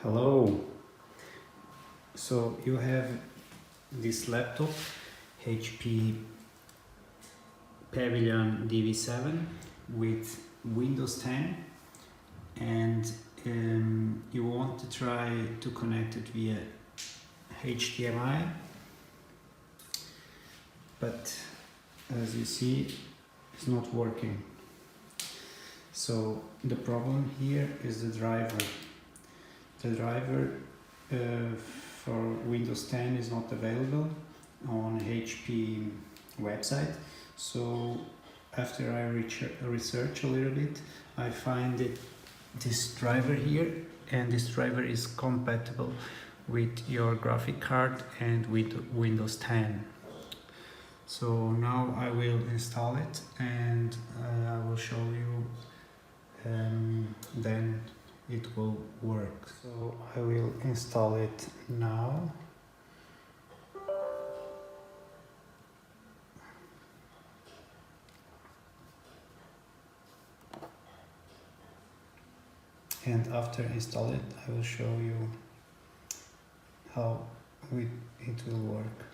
Hello. So you have this laptop, HP Pavilion dv7 with Windows 10, and you want to try to connect it via HDMI, but as you see, it's not working. So the problem here is the driver. The driver for Windows 10 is not available on HP website. So after I research a little bit, I find this driver here, and this driver is compatible with your graphic card and with Windows 10. So now I will install it, and I will show you, then it will work. So I will install it now. And after install it, I will show you how it will work.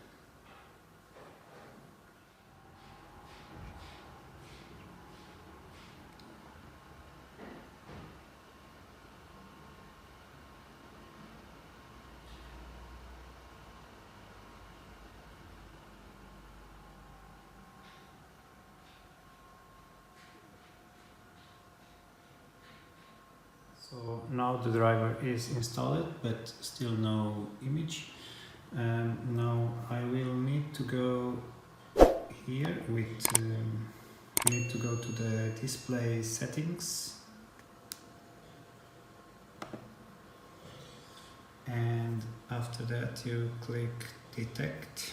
So now the driver is installed, but still no image. Now I will need to go here need to go to the display settings, and after that you click detect.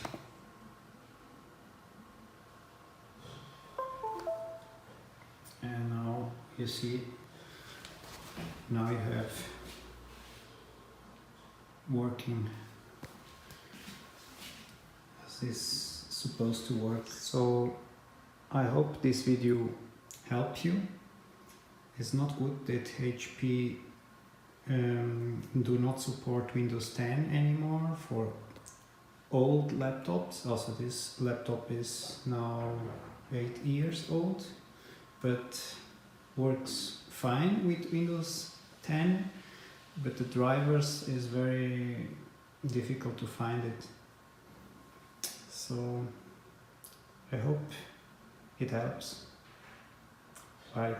And now you see, now you have working as this is supposed to work. So I hope this video helped you. It's not good that HP do not support Windows 10 anymore for old laptops. Also, this laptop is now 8 years old, but works fine with Windows 10, but the drivers is very difficult to find it. So I hope it helps. Bye.